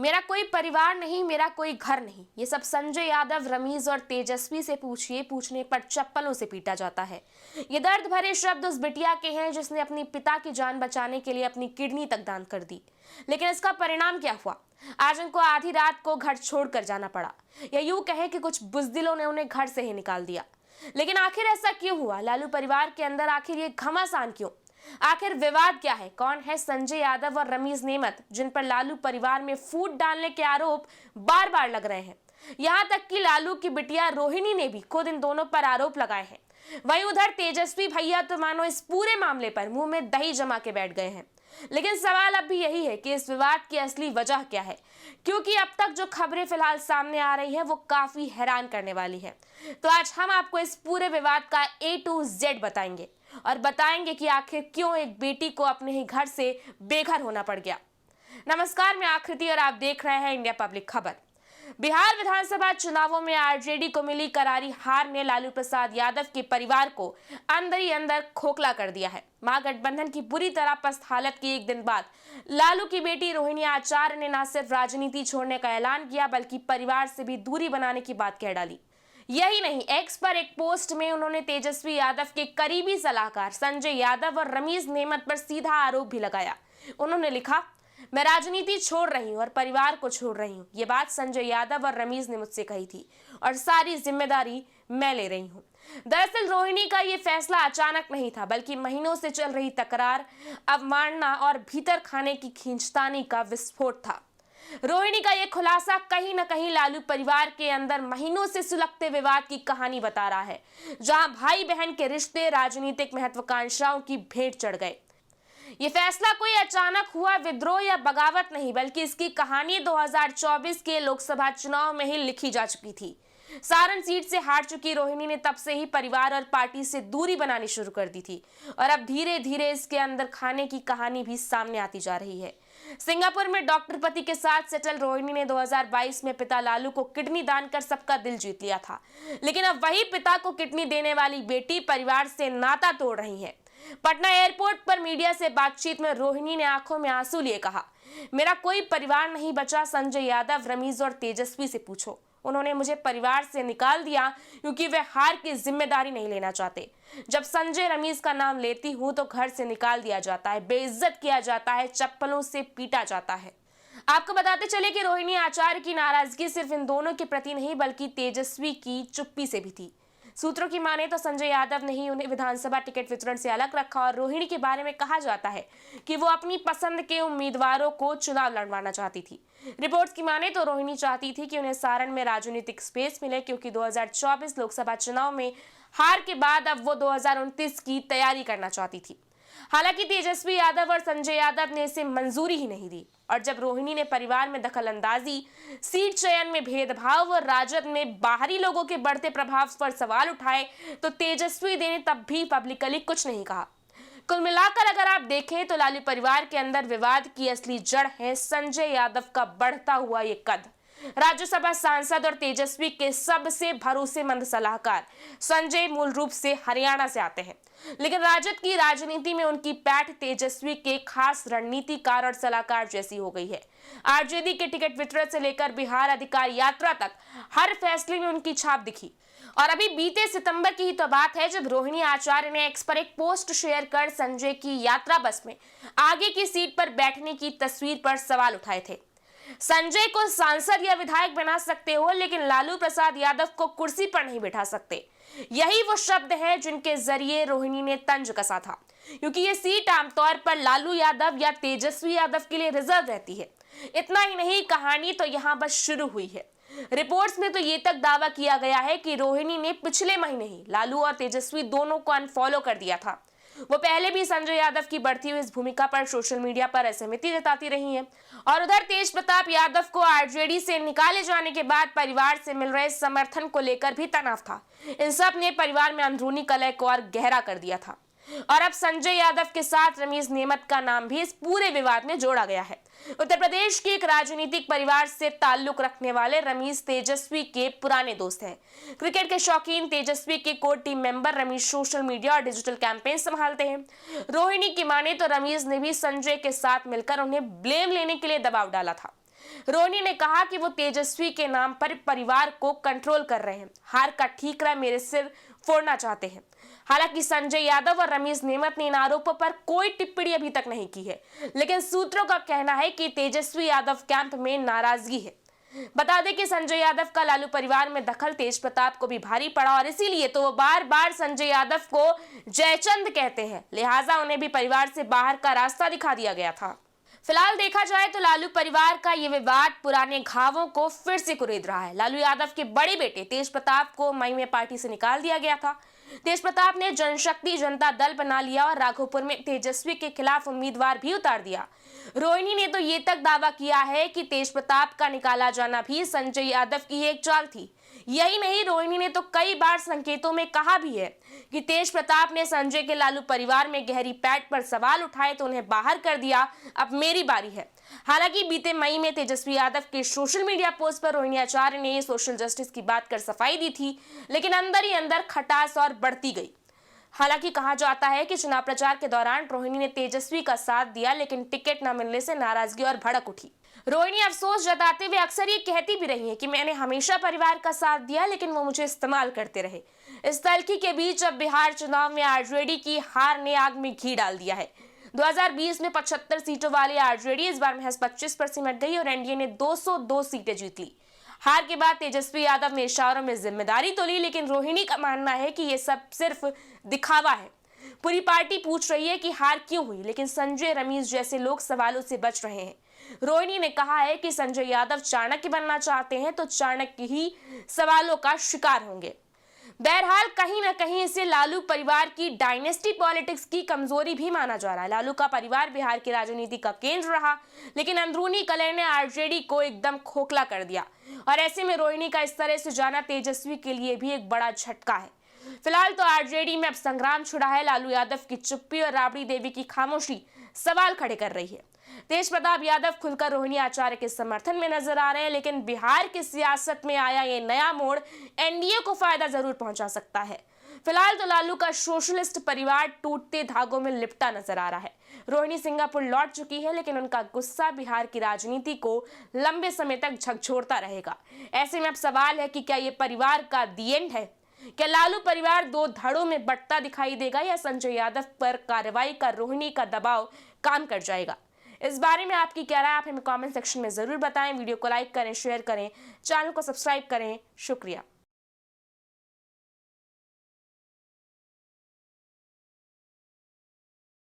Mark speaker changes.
Speaker 1: मेरा कोई परिवार नहीं, मेरा कोई घर नहीं, ये सब संजय यादव, रमीज और तेजस्वी से पूछिए, पूछने पर चप्पलों से पीटा जाता है। ये दर्द भरे शब्द उस बिटिया के हैं जिसने अपनी पिता की जान बचाने के लिए अपनी किडनी तक दान कर दी। लेकिन इसका परिणाम क्या हुआ? आज उनको आधी रात को घर छोड़कर जाना पड़ा, या यूं कहे कि कुछ बुजदिलों ने उन्हें घर से ही निकाल दिया। लेकिन आखिर ऐसा क्यों हुआ? लालू परिवार के अंदर आखिर ये घमासान क्यों? आखिर विवाद क्या है? कौन है संजय यादव और रमीज नेमत जिन पर लालू परिवार में फूट डालने के आरोप बार बार लग रहे हैं? यहाँ तक कि लालू की बिटिया रोहिणी ने भी खुद इन दोनों पर आरोप लगाए हैं। वहीं उधर तेजस्वी भैया तो मानो इस पूरे मामले पर मुंह में दही जमा के बैठ गए हैं। लेकिन सवाल अब भी यही है कि इस विवाद की असली वजह क्या है, क्योंकि अब तक जो खबरें फिलहाल सामने आ रही है वो काफी हैरान करने वाली है। तो आज हम आपको इस पूरे विवाद का A to Z बताएंगे और बताएंगे कि आखिर क्यों एक बेटी को अपने ही घर से बेघर होना पड़ गया। नमस्कार, मैं आकृति और आप देख रहे हैं इंडिया पब्लिक खबर। बिहार विधानसभा चुनावों में आरजेडी को मिली करारी हार ने लालू प्रसाद यादव के परिवार को अंदर ही अंदर खोखला कर दिया है। महागठबंधन की बुरी तरह पस्त हालत के एक दिन बाद लालू की बेटी रोहिणी आचार्य ने न सिर्फ राजनीति छोड़ने का ऐलान किया, बल्कि परिवार से भी दूरी बनाने की बात कह डाली। यही नहीं, एक्स पर एक पोस्ट में उन्होंने तेजस्वी यादव के करीबी सलाहकार संजय यादव और रमीज नेमत पर सीधा आरोप भी लगाया। उन्होंने लिखा, मैं राजनीति छोड़ रही हूं और परिवार को छोड़ रही हूं। ये बात संजय यादव और रमीज ने मुझसे कही थी और सारी जिम्मेदारी मैं ले रही हूं। दरअसल रोहिणी का ये फैसला अचानक नहीं था, बल्कि महीनों से चल रही तकरार, अवमानना और भीतर खाने की खींचतानी का विस्फोट था। रोहिणी का यह खुलासा कहीं न कहीं लालू परिवार के अंदर महीनों से सुलगते विवाद की कहानी बता रहा है, जहां भाई बहन के रिश्ते राजनीतिक महत्वाकांक्षाओं की भेंट चढ़ गए। ये फैसला कोई अचानक हुआ विद्रोह या बगावत नहीं, बल्कि इसकी कहानी 2024 के लोकसभा चुनाव में ही लिखी जा चुकी थी। सारण सीट से हार चुकी रोहिणी ने तब से ही परिवार और पार्टी से दूरी बनानी शुरू कर दी थी और अब धीरे धीरे इसके अंदर खाने की कहानी भी सामने आती जा रही है। सिंगापुर में डॉक्टर पति के साथ सेटल रोहिणी ने 2022 में पिता लालू को किडनी दान कर सबका दिल जीत लिया था। लेकिन अब वही पिता को किडनी देने वाली बेटी परिवार से नाता तोड़ रही है। पटना एयरपोर्ट पर मीडिया से बातचीत में रोहिणी ने आंखों में आंसू लिए कहा, मेरा कोई परिवार नहीं बचा, संजय यादव, रमीज और तेजस्वी से पूछो। उन्होंने मुझे परिवार से निकाल दिया क्योंकि वे हार की जिम्मेदारी नहीं लेना चाहते। जब संजय रमीज का नाम लेती हूं तो घर से निकाल दिया जाता है, बेइज्जत किया जाता है, चप्पलों से पीटा जाता है। आपको बताते चले कि रोहिणी आचार्य की नाराजगी सिर्फ इन दोनों के प्रति नहीं, बल्कि तेजस्वी की चुप्पी से भी थी। सूत्रों की माने तो संजय यादव ने ही उन्हें विधानसभा टिकट वितरण से अलग रखा और रोहिणी के बारे में कहा जाता है कि वो अपनी पसंद के उम्मीदवारों को चुनाव लड़वाना चाहती थी। रिपोर्ट्स की माने तो रोहिणी चाहती थी कि उन्हें सारण में राजनीतिक स्पेस मिले, क्योंकि 2024 लोकसभा चुनाव में हार के बाद अब वो 2029 की तैयारी करना चाहती थी। हालांकि तेजस्वी यादव और संजय यादव ने इसे मंजूरी ही नहीं दी और जब रोहिणी ने परिवार में दखलंदाजी, सीट चयन में भेदभाव और राजद में बाहरी लोगों के बढ़ते प्रभाव पर सवाल उठाए तो तेजस्वी ने तब भी पब्लिकली कुछ नहीं कहा। कुल मिलाकर अगर आप देखें तो लालू परिवार के अंदर विवाद की असली जड़ है संजय यादव का बढ़ता हुआ ये कद। राज्यसभा सांसद और तेजस्वी के सबसे भरोसेमंद सलाहकार संजय मूल रूप से हरियाणा से आते हैं, लेकिन राजद की राजनीति में उनकी पैठ तेजस्वी के खास रणनीतिकार और सलाहकार जैसी हो गई है। आरजेडी के टिकट वितरण से लेकर बिहार अधिकार यात्रा तक हर फैसले में उनकी छाप दिखी। और अभी बीते सितंबर की ही तो बात है जब रोहिणी आचार्य ने एक्स पर एक पोस्ट शेयर कर संजय की यात्रा बस में आगे की सीट पर बैठने की तस्वीर पर सवाल उठाए थे। संजय को सांसद या विधायक बना सकते हो, लेकिन लालू प्रसाद यादव को कुर्सी पर नहीं बिठा सकते। यही वो शब्द है जिनके जरिए रोहिणी ने तंज कसा था, क्योंकि ये सीट आमतौर पर लालू यादव या तेजस्वी यादव के लिए रिजर्व रहती है। इतना ही नहीं, कहानी तो यहाँ बस शुरू हुई है। रिपोर्ट्स में तो ये तक दावा किया गया है कि रोहिणी ने पिछले महीने ही लालू और तेजस्वी दोनों को अनफॉलो कर दिया था। वो पहले भी संजय यादव की बढ़ती हुई इस भूमिका पर सोशल मीडिया पर असहमति जताती रही हैं। और उधर तेज प्रताप यादव को आरजेडी से निकाले जाने के बाद परिवार से मिल रहे समर्थन को लेकर भी तनाव था। इन सब ने परिवार में अंदरूनी कलह को और गहरा कर दिया था और अब संजय यादव के साथ रमीज नेमत का नाम भी इस पूरे विवाद में जोड़ा गया है। उत्तर प्रदेश के एक राजनीतिक परिवार से ताल्लुक रखने वाले रमीज तेजस्वी के पुराने दोस्त हैं। क्रिकेट के शौकीन तेजस्वी के core team member Rameez social media और डिजिटल कैंपेन संभालते हैं। रोहिणी की माने तो रमीज ने भी संजय के साथ मिलकर उन्हें ब्लेम लेने के लिए दबाव डाला था। रोहिणी ने कहा कि वो तेजस्वी के नाम पर परिवार को कंट्रोल कर रहे हैं, हार का ठीकरा मेरे सिर फोड़ना चाहते हैं। हालांकि संजय यादव और रमीज नेमत ने इन आरोपों पर कोई टिप्पणी अभी तक नहीं की है, लेकिन सूत्रों का कहना है कि तेजस्वी यादव कैंप में नाराजगी है। बता दें कि संजय यादव का लालू परिवार में दखल तेज प्रताप को भी भारी पड़ा और इसीलिए तो वो बार बार संजय यादव को जयचंद कहते हैं, लिहाजा उन्हें भी परिवार से बाहर का रास्ता दिखा दिया गया था। फिलहाल देखा जाए तो लालू परिवार का ये विवाद पुराने घावों को फिर से कुरेद रहा है। लालू यादव के बड़े बेटे तेज प्रताप को मई में पार्टी से निकाल दिया गया था। तेज प्रताप ने जनशक्ति जनता दल बना लिया और राघोपुर में तेजस्वी के खिलाफ उम्मीदवार भी उतार दिया। रोहिणी ने तो ये तक दावा किया है कि तेज प्रताप का निकाला जाना भी संजय यादव की एक चाल थी। यही नहीं, रोहिणी ने तो कई बार संकेतों में कहा भी है कि तेज प्रताप ने संजय के लालू परिवार में गहरी पैठ पर सवाल उठाए तो उन्हें बाहर कर दिया, अब मेरी बारी है। हालांकि बीते मई में तेजस्वी यादव के सोशल मीडिया पोस्ट पर रोहिणी आचार्य ने सोशल जस्टिस की बात कर सफाई दी थी, लेकिन अंदर ही अंदर खटास और बढ़ती गई। हालांकि कहा जाता है कि चुनाव प्रचार के दौरान रोहिणी ने तेजस्वी का साथ दिया, लेकिन टिकट न मिलने से नाराजगी और भड़क उठी। रोहिणी अफसोस जताते हुए अक्सर ये कहती भी रही है कि मैंने हमेशा परिवार का साथ दिया, लेकिन वो मुझे इस्तेमाल करते रहे। इस तल्खी के बीच अब बिहार चुनाव में आरजेडी की हार ने आग में घी डाल दिया है। 2020 में 75 सीटों वाली आरजेडी इस बार महज 25 पर सिमट गई और एनडीए ने 202 सीटें जीत ली। हार के बाद तेजस्वी यादव ने इशारों में जिम्मेदारी तो ली, लेकिन रोहिणी का मानना है कि ये सब सिर्फ दिखावा है। पूरी पार्टी पूछ रही है कि हार क्यों हुई, लेकिन संजय रमीज जैसे लोग सवालों से बच रहे हैं। रोहिणी ने कहा है कि संजय यादव चाणक्य बनना चाहते हैं तो चाणक्य ही सवालों का शिकार होंगे। बहरहाल कहीं ना कहीं इसे लालू परिवार की डायनेस्टी पॉलिटिक्स की कमजोरी भी माना जा रहा है। लालू का परिवार बिहार की राजनीति का केंद्र रहा, लेकिन अंदरूनी कलह ने आरजेडी को एकदम खोखला कर दिया और ऐसे में रोहिणी का इस तरह से जाना तेजस्वी के लिए भी एक बड़ा झटका है। फिलहाल तो आरजेडी में अब संग्राम छिड़ा है। लालू यादव की चुप्पी और राबड़ी देवी की खामोशी सवाल खड़े कर रही है। तेज प्रताप यादव खुलकर रोहिणी आचार्य के समर्थन में नजर आ रहे हैं, लेकिन बिहार की सियासत में आया ये नया मोड़ एनडीए को फायदा जरूर पहुंचा सकता है। फिलहाल तो लालू का सोशलिस्ट परिवार टूटते धागों में लिपटा नजर आ रहा है। रोहिणी सिंगापुर लौट चुकी है, लेकिन उनका गुस्सा बिहार की राजनीति को लंबे समय तक झकझोरता रहेगा। ऐसे में अब सवाल है कि क्या ये परिवार का दी एंड है? क्या लालू परिवार दो धड़ों में बंटता दिखाई देगा या संजय यादव पर कार्रवाई का रोहिणी का दबाव काम कर जाएगा? इस बारे में आपकी क्या राय, आप हमें कमेंट सेक्शन में जरूर बताएं। वीडियो को लाइक करें, शेयर करें, चैनल को सब्सक्राइब करें। शुक्रिया।